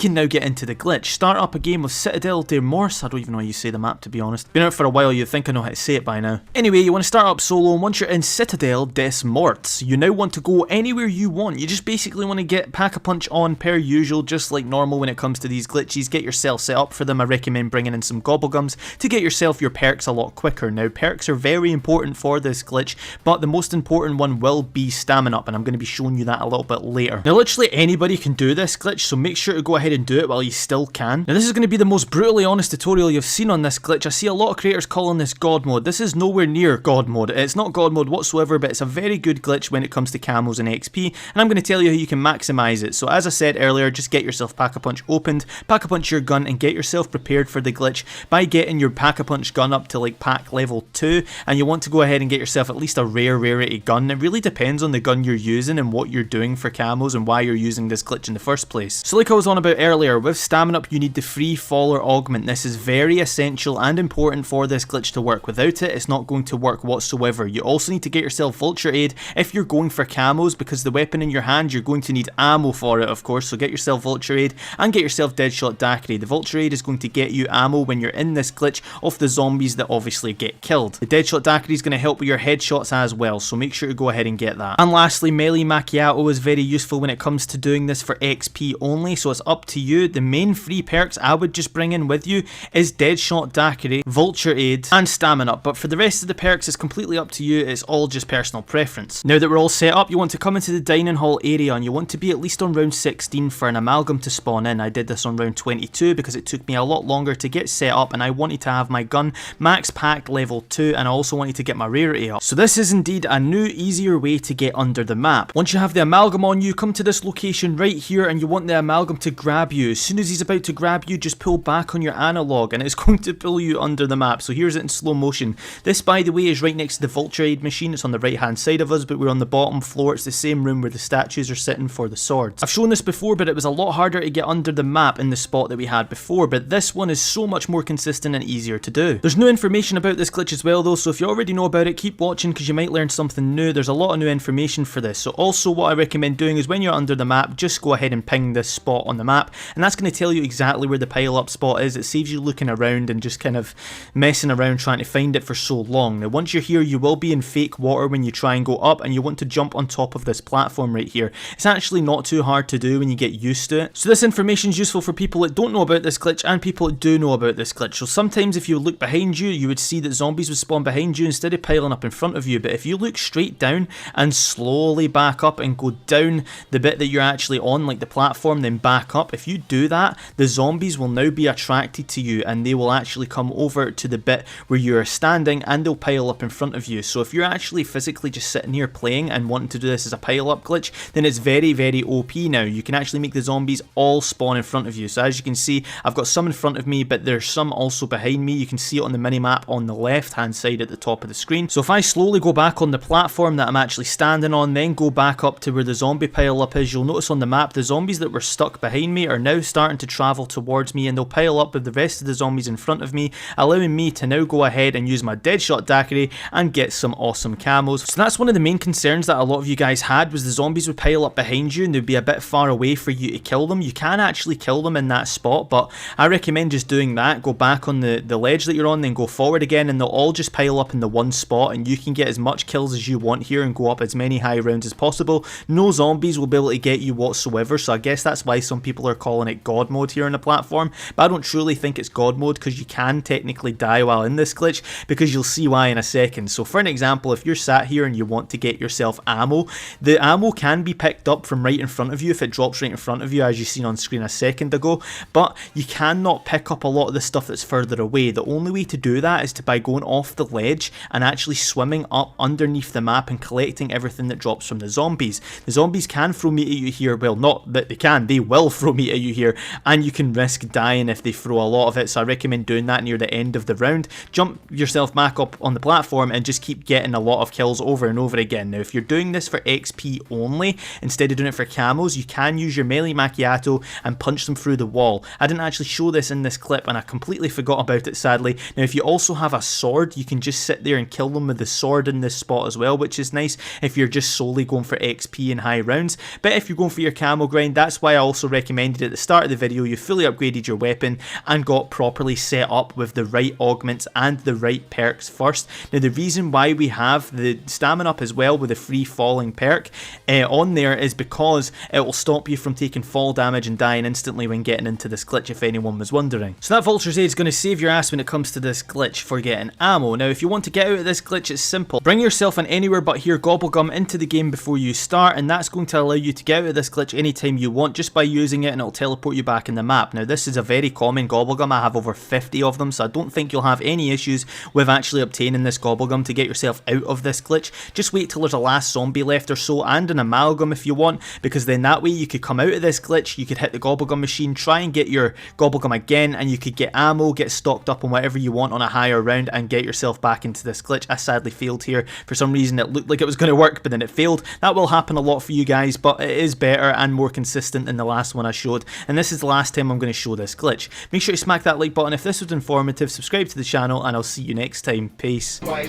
You can now get into the glitch. Start up a game of Citadel de Morse. I don't even know how you say the map, to be honest. Been out for a while, you'd think I know how to say it by now. Anyway, you want to start up solo, and once you're in Citadel des Morts, you now want to go anywhere you want. You just basically want to get Pack-a-Punch on per usual, just like normal when it comes to these glitches. Get yourself set up for them. I recommend bringing in some gobblegums to get yourself your perks a lot quicker. Now, perks are very important for this glitch, but the most important one will be stamina up, and I'm going to be showing you that a little bit later. Now, literally anybody can do this glitch, so make sure to go ahead and do it while you still can. Now, this is going to be the most brutally honest tutorial you've seen on this glitch. I see a lot of creators calling this God mode. This is nowhere near God mode. It's not God mode whatsoever, but it's a very good glitch when it comes to camos and XP, and I'm going to tell you how you can maximize it. So as I said earlier, just get yourself Pack-a-Punch opened, Pack-a-Punch your gun, and get yourself prepared for the glitch by getting your Pack-a-Punch gun up to like pack level 2, and you want to go ahead and get yourself at least a rarity gun. It really depends on the gun you're using and what you're doing for camos and why you're using this glitch in the first place. So like I was on about earlier, with stamina up you need the free faller augment. This is very essential and important for this glitch to work. Without it, it's not going to work whatsoever. You also need to get yourself vulture aid if you're going for camos, because the weapon in your hand, you're going to need ammo for it, of course. So get yourself vulture aid and get yourself deadshot daiquiri. The vulture aid is going to get you ammo when you're in this glitch off the zombies that obviously get killed. The deadshot daiquiri is going to help with your headshots as well, so make sure to go ahead and get that. And lastly, melee macchiato is very useful when it comes to doing this for XP only, so it's up to you. The main free perks I would just bring in with you is deadshot daiquiri, vulture aid, and stamina up, but for the rest of the perks it's completely up to you. It's all just personal preference. Now that we're all set up, you want to come into the dining hall area, and you want to be at least on round 16 for an amalgam to spawn in. I did this on round 22 because it took me a lot longer to get set up, and I wanted to have my gun max packed level 2, and I also wanted to get my rarity up. So this is indeed a new, easier way to get under the map. Once you have the amalgam on you, come to this location right here, and you want the amalgam to grab you. As soon as he's about to grab you, just pull back on your analog, and it's going to pull you under the map. So here's it in slow motion. This, by the way, is right next to the vulture aid machine. It's on the right hand side of us, but we're on the bottom floor. It's the same room where the statues are sitting for the swords. I've shown this before, but it was a lot harder to get under the map in the spot that we had before, but this one is so much more consistent and easier to do. There's no information about this glitch as well though, so if you already know about it, keep watching because you might learn something new. There's a lot of new information for this. So also what I recommend doing is when you're under the map, just go ahead and ping this spot on the map, and that's going to tell you exactly where the pile up spot is. It saves you looking around and just kind of messing around trying to find it for so long. Now once you're here, you will be in fake water when you try and go up, and you want to jump on top of this platform right here. It's actually not too hard to do when you get used to it. So this information is useful for people that don't know about this glitch and people that do know about this glitch. So sometimes if you look behind you, you would see that zombies would spawn behind you instead of piling up in front of you, but if you look straight down and slowly back up and go down the bit that you're actually on, like the platform, then back up, if you do that, the zombies will now be attracted to you, and they will actually come over to the bit where you're standing, and they'll pile up in front of you. So if you're actually physically just sitting here playing and wanting to do this as a pile up glitch, then it's very, very OP now. You can actually make the zombies all spawn in front of you. So as you can see, I've got some in front of me, but there's some also behind me. You can see it on the minimap on the left hand side at the top of the screen. So if I slowly go back on the platform that I'm actually standing on, then go back up to where the zombie pile up is, you'll notice on the map the zombies that were stuck behind me are now starting to travel towards me, and they'll pile up with the rest of the zombies in front of me, allowing me to now go ahead and use my deadshot daiquiri and get some awesome camos. So that's one of the main concerns that a lot of you guys had, was the zombies would pile up behind you and they'd be a bit far away for you to kill them. You can actually kill them in that spot, but I recommend just doing that. Go back on the ledge that you're on, then go forward again, and they'll all just pile up in the one spot, and you can get as much kills as you want here and go up as many high rounds as possible. No zombies will be able to get you whatsoever, so I guess that's why some people are calling it God mode here on the platform, but I don't truly think it's God mode because you can technically die while in this glitch, because you'll see why in a second. So for an example, if you're sat here and you want to get yourself ammo, the ammo can be picked up from right in front of you if it drops right in front of you, as you seen on screen a second ago, but you cannot pick up a lot of the stuff that's further away. The only way to do that is by going off the ledge and actually swimming up underneath the map and collecting everything that drops from the zombies. The zombies can throw meat at you here, well, not that they can, they will throw meat at you here, and you can risk dying if they throw a lot of it, so I recommend doing that near the end of the round. Jump yourself back up on the platform and just keep getting a lot of kills over and over again. Now if you're doing this for XP only, instead of doing it for camos, you can use your melee macchiato and punch them through the wall. I didn't actually show this in this clip and I completely forgot about it, sadly. Now if you also have a sword, you can just sit there and kill them with the sword in this spot as well, which is nice if you're just solely going for XP and high rounds. But if you're going for your camo grind, that's why I also recommend recommended at the start of the video, you fully upgraded your weapon and got properly set up with the right augments and the right perks first. Now the reason why we have the stamina up as well with the free falling perk on there is because it will stop you from taking fall damage and dying instantly when getting into this glitch, if anyone was wondering. So that Vulture's Aid is going to save your ass when it comes to this glitch for getting ammo. Now if you want to get out of this glitch, it's simple. Bring yourself an anywhere but here gobblegum into the game before you start, and that's going to allow you to get out of this glitch anytime you want just by using it, and it'll teleport you back in the map. Now this is a very common gobblegum. I have over 50 of them, so I don't think you'll have any issues with actually obtaining this gobblegum to get yourself out of this glitch. Just wait till there's a last zombie left or so, and an amalgam if you want, because then that way you could come out of this glitch, you could hit the gobblegum machine, try and get your gobblegum again, and you could get ammo, get stocked up on whatever you want on a higher round, and get yourself back into this glitch. I sadly failed here. For some reason it looked like it was going to work, but then it failed. That will happen a lot for you guys, but it is better and more consistent than the last one I showed, and this is the last time I'm going to show this glitch. Make sure you smack that like button if this was informative, subscribe to the channel, and I'll see you next time. Peace. Oh,